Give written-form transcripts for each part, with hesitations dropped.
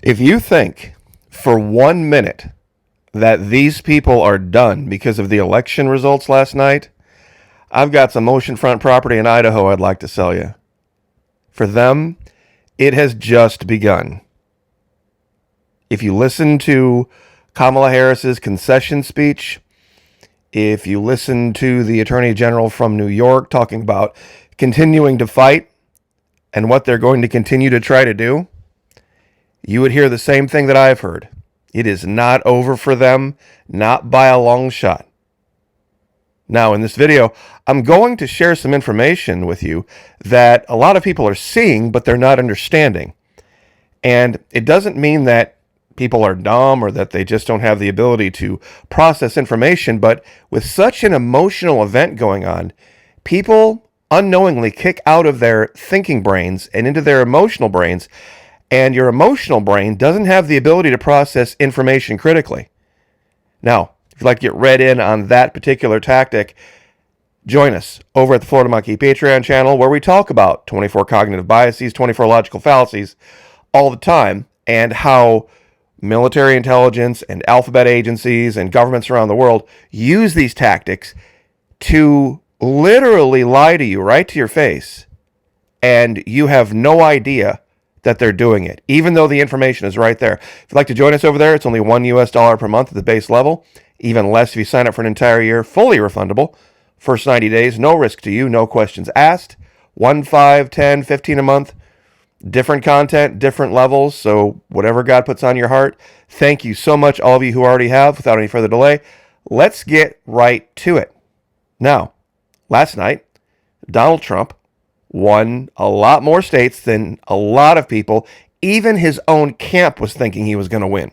If you think for 1 minute that these people are done because of the election results last night, I've got some oceanfront property in Idaho I'd like to sell you. For them, it has just begun. If you listen to Kamala Harris's concession speech, if you listen to the Attorney General from New York talking about continuing to fight and what they're going to continue to try to do, you would hear the same thing that I've heard. It is not over for them, not by a long shot. Now, in this video, I'm going to share some information with you that a lot of people are seeing, but they're not understanding. And it doesn't mean that people are dumb or that they just don't have the ability to process information, but with such an emotional event going on, people unknowingly kick out of their thinking brains and into their emotional brains, and your emotional brain doesn't have the ability to process information critically. Now, if you'd like to get read in on that particular tactic, join us over at the Florida Monkey Patreon channel, where we talk about 24 cognitive biases, 24 logical fallacies all the time, and how military intelligence and alphabet agencies and governments around the world use these tactics to literally lie to you right to your face, and you have no idea that they're doing it, even though the information is right there. If you'd like to join us over there, it's only $1 per month at the base level, even less if you sign up for an entire year, fully refundable. First 90 days, no risk to you, no questions asked. 1, 5, 10, 15 a month. Different content, different levels, so whatever God puts on your heart. Thank you so much, all of you who already have. Without any further delay, let's get right to it. Now, last night, Donald Trump won a lot more states than a lot of people, even his own camp was thinking he was going to win.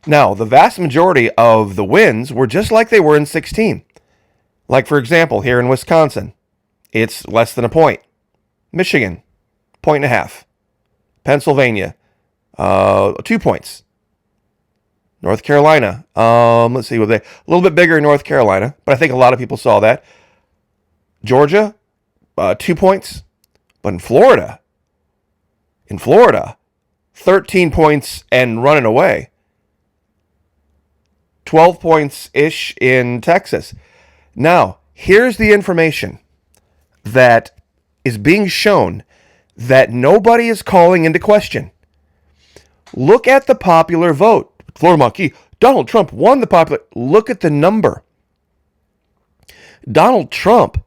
Now, the vast majority of the wins were just like they were in 16. Like, for example, here in Wisconsin, it's less than a point. Michigan, 1.5. Pennsylvania, 2 points. North Carolina, let's see, a little bit bigger in North Carolina, but I think a lot of people saw that. Georgia, 2 points. But in Florida, 13 points and running away. 12 points-ish in Texas. Now, here's the information that is being shown that nobody is calling into question. Look at the popular vote. Florida Monkey, Donald Trump won the popular. Look at the number. Donald Trump,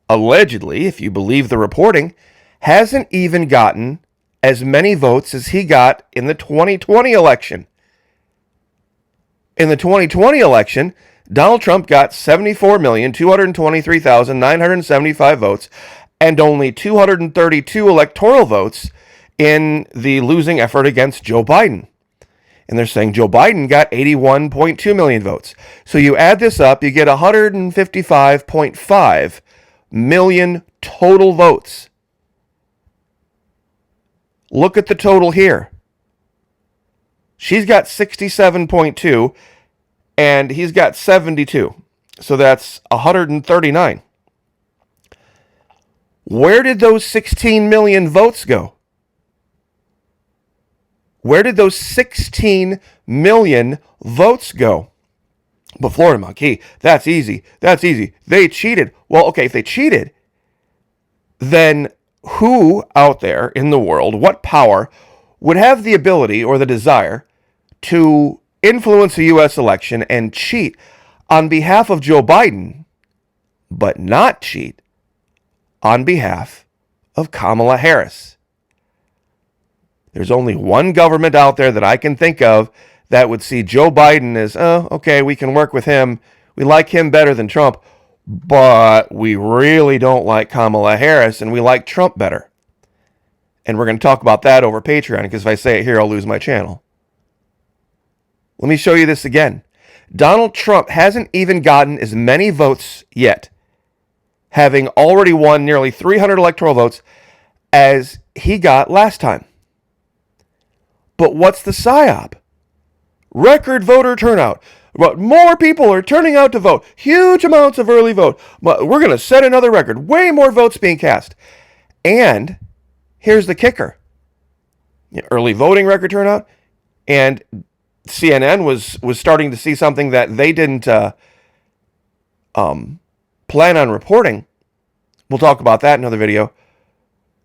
allegedly, if you believe the reporting, hasn't even gotten as many votes as he got in the 2020 election. In the 2020 election, Donald Trump got 74,223,975 votes and only 232 electoral votes in the losing effort against Joe Biden. And they're saying Joe Biden got 81.2 million votes. So you add this up, you get 155.5 million total votes. Look at the total here. She's got 67.2 and he's got 72. So that's 139. Where did those 16 million votes go? Where did those 16 million votes go? But Florida Monkey, that's easy. That's easy. They cheated. Well, okay, if they cheated, then who out there in the world, what power would have the ability or the desire to influence a U.S. election and cheat on behalf of Joe Biden, but not cheat on behalf of Kamala Harris? There's only one government out there that I can think of that would see Joe Biden as, oh, okay, we can work with him. We like him better than Trump, but we really don't like Kamala Harris and we like Trump better. And we're going to talk about that over Patreon, because if I say it here, I'll lose my channel. Let me show you this again. Donald Trump hasn't even gotten as many votes yet, having already won nearly 300 electoral votes, as he got last time. But what's the psyop? Record voter turnout. But more people are turning out to vote. Huge amounts of early vote. But we're going to set another record. Way more votes being cast. And here's the kicker. early voting record turnout, and CNN was starting to see something that they didn't plan on reporting. We'll talk about that in another video.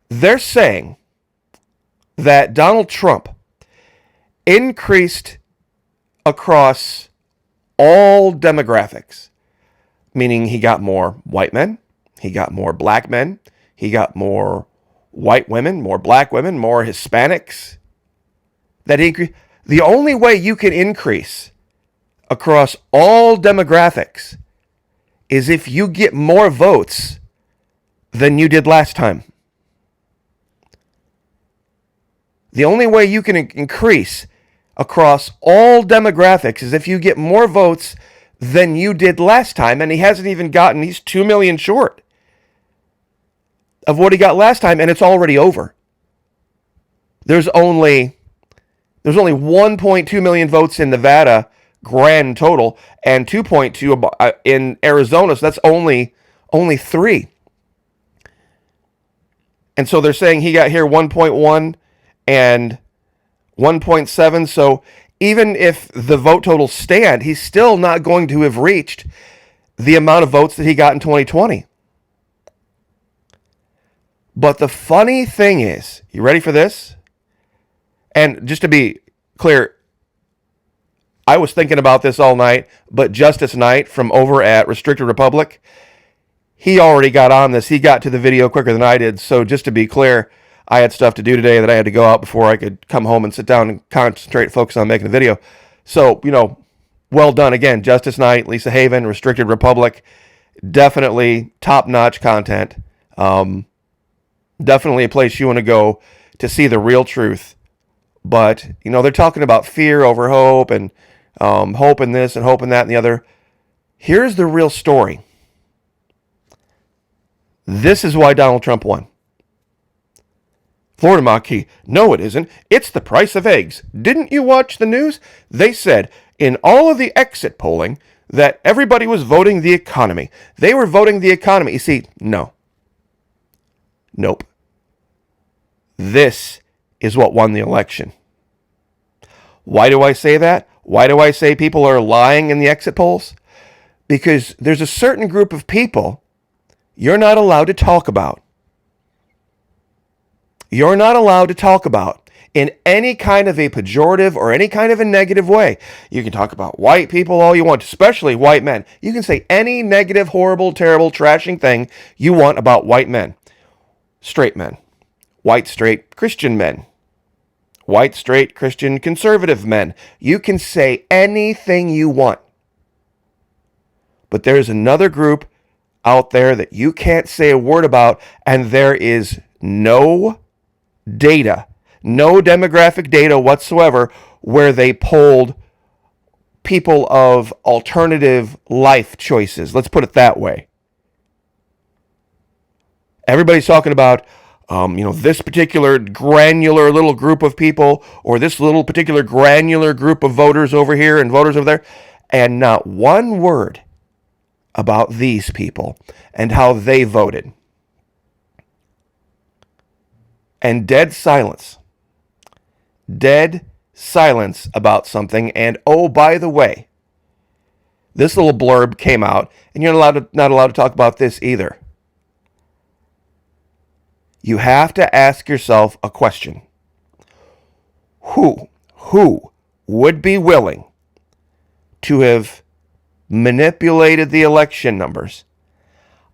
They're saying that Donald Trump increased across all demographics, meaning he got more white men, he got more black men, he got more white women, more black women, more Hispanics. That he increased. The only way you can increase across all demographics is if you get more votes than you did last time. The only way you can increase across all demographics is if you get more votes than you did last time, and he hasn't even gotten, he's 2 million short of what he got last time, and it's already over. There's only 1.2 million votes in Nevada grand total, and 2.2 in Arizona, so that's only 3. And so they're saying he got here 1.1 and 1.7, so even if the vote totals stand, he's still not going to have reached the amount of votes that he got in 2020. But the funny thing is, you ready for this? And just to be clear, I was thinking about this all night, but Justice Knight from over at Restricted Republic, he already got on this. He got to the video quicker than I did. So just to be clear, I had stuff to do today that I had to go out before I could come home and sit down and concentrate, focus on making a video. So, well done again, Justice Knight, Lisa Haven, Restricted Republic. Definitely top-notch content. Definitely a place you want to go to see the real truth. But, they're talking about fear over hope and hope in this and hope in that and the other. Here's the real story. This is why Donald Trump won. Florida Maquis, no it isn't. It's the price of eggs. Didn't you watch the news? They said in all of the exit polling that everybody was voting the economy. They were voting the economy. You see, no. Nope. This is what won the election. Why do I say that? Why do I say people are lying in the exit polls? Because there's a certain group of people you're not allowed to talk about. You're not allowed to talk about in any kind of a pejorative or any kind of a negative way. You can talk about white people all you want, especially white men. You can say any negative, horrible, terrible, trashing thing you want about white men. Straight men. White, straight, Christian men. White, straight, Christian, conservative men. You can say anything you want. But there's another group out there that you can't say a word about, and there is no data, no demographic data whatsoever where they polled people of alternative life choices. Let's put it that way. Everybody's talking about, this particular granular little group of people or this little particular granular group of voters over here and voters over there, and not one word about these people and how they voted. And dead silence about something. And oh, by the way, this little blurb came out, and you're not allowed to talk about this either. You have to ask yourself a question. Who would be willing to have manipulated the election numbers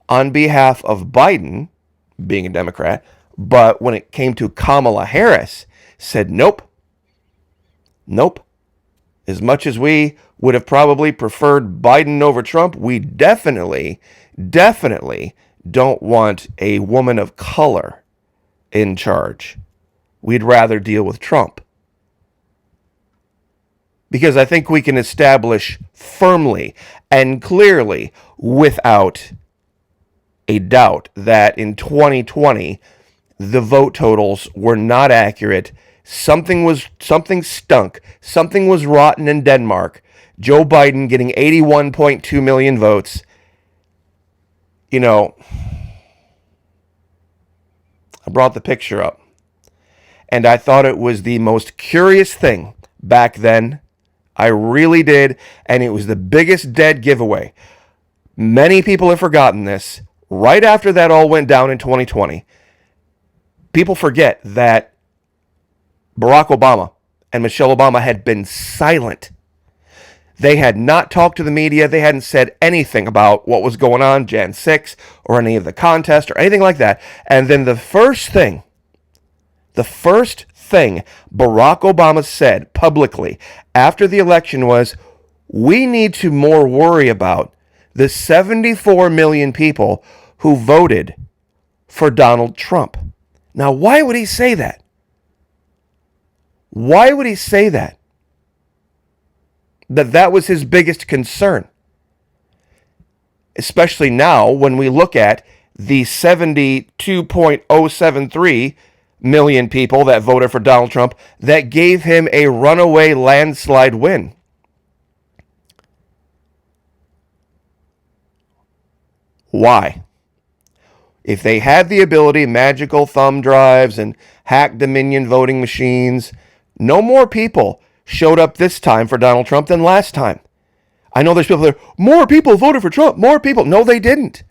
on behalf of Biden, being a Democrat, but when it came to Kamala Harris, said nope. As much as we would have probably preferred Biden over Trump, we definitely don't want a woman of color in charge. We'd rather deal with Trump. Because I think we can establish firmly and clearly, without a doubt, that in 2020, the vote totals were not accurate. Something stunk. Something was rotten in Denmark. Joe Biden getting 81.2 million votes. I brought the picture up. And I thought it was the most curious thing back then. I really did. And it was the biggest dead giveaway. Many people have forgotten this. Right after that all went down in 2020, people forget that Barack Obama and Michelle Obama had been silent. They had not talked to the media. They hadn't said anything about what was going on, Jan 6, or any of the contest, or anything like that. And then the first thing Barack Obama said publicly after the election was, we need to more worry about the 74 million people who voted for Donald Trump. Now, why would he say that? Why would he say that? That was his biggest concern. Especially now when we look at the 72.073 million people that voted for Donald Trump that gave him a runaway landslide win. Why? If they had the ability, magical thumb drives and hack Dominion voting machines, no more people showed up this time for Donald Trump than last time. I know there's people there, more people voted for Trump, more people. No, they didn't.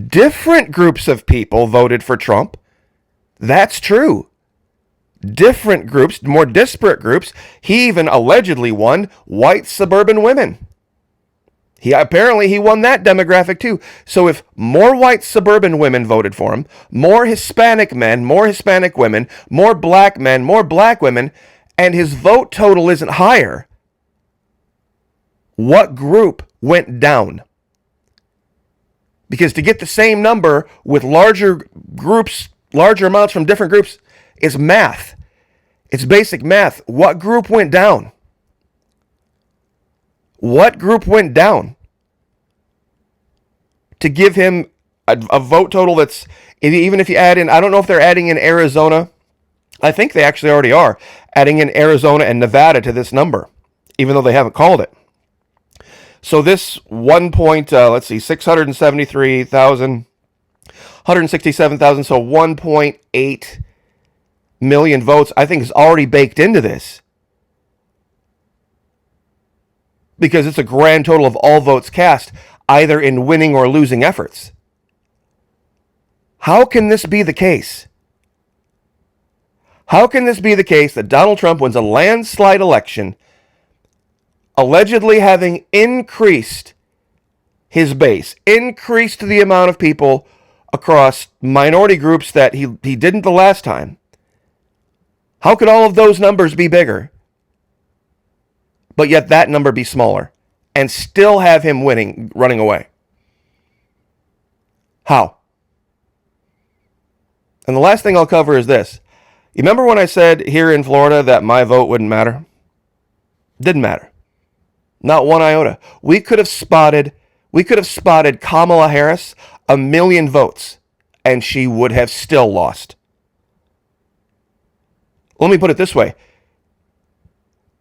Different groups of people voted for Trump. That's true. Different groups, more disparate groups. He even allegedly won white suburban women. He won that demographic too. So if more white suburban women voted for him, more Hispanic men, more Hispanic women, more black men, more black women, and his vote total isn't higher, what group went down? Because to get the same number with larger groups, larger amounts from different groups, is math. It's basic math. What group went down? What group went down to give him a vote total that's, even if you add in, I don't know if they're adding in Arizona. I think they actually already are adding in Arizona and Nevada to this number, even though they haven't called it. So this 673,000, 167,000, so 1.8 million votes, I think is already baked into this. Because it's a grand total of all votes cast, either in winning or losing efforts. How can this be the case? How can this be the case that Donald Trump wins a landslide election, allegedly having increased his base, increased the amount of people across minority groups that he didn't the last time? How could all of those numbers be bigger, but yet that number be smaller, and still have him running away? How? And the last thing I'll cover is this. You remember when I said here in Florida that my vote wouldn't matter? Didn't matter. Not one iota. We could have spotted Kamala Harris 1 million votes, and she would have still lost. Let me put it this way.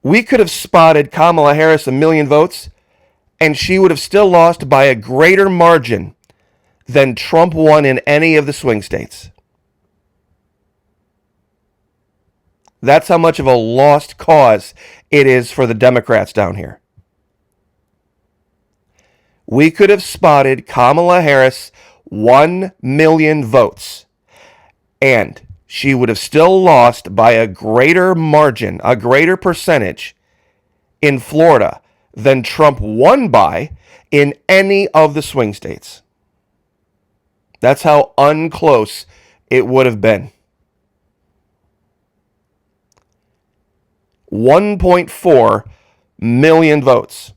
We could have spotted Kamala Harris 1 million votes, and she would have still lost by a greater margin than Trump won in any of the swing states. That's how much of a lost cause it is for the Democrats down here. We could have spotted Kamala Harris 1 million votes, and she would have still lost by a greater margin, a greater percentage in Florida than Trump won by in any of the swing states. That's how unclose it would have been. 1.4 million votes.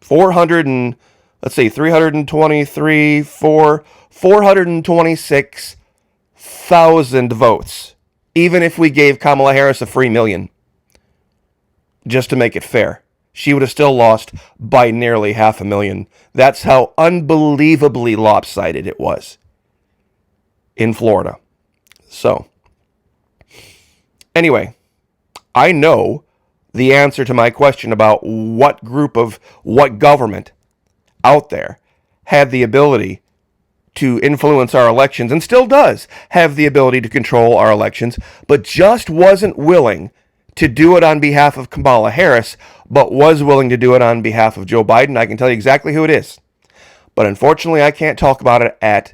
426,000 votes. Even if we gave Kamala Harris a free million, just to make it fair, she would have still lost by nearly 500,000. That's how unbelievably lopsided it was in Florida. So, anyway, I know the answer to my question about what government out there had the ability to influence our elections and still does have the ability to control our elections, but just wasn't willing to do it on behalf of Kamala Harris, but was willing to do it on behalf of Joe Biden. I can tell you exactly who it is. But unfortunately, I can't talk about it at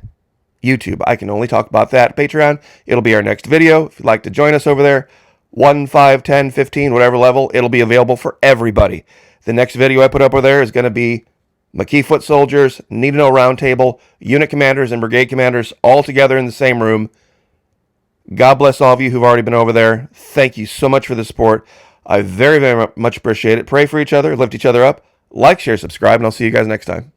YouTube. I can only talk about that at Patreon. It'll be our next video. If you'd like to join us over there, 1, 5, 10, 15, whatever level, it'll be available for everybody. The next video I put up over there is going to be McKee foot soldiers, need to know roundtable, unit commanders and brigade commanders all together in the same room. God bless all of you who've already been over there. Thank you so much for the support. I very, very much appreciate it. Pray for each other, lift each other up, like, share, subscribe, and I'll see you guys next time.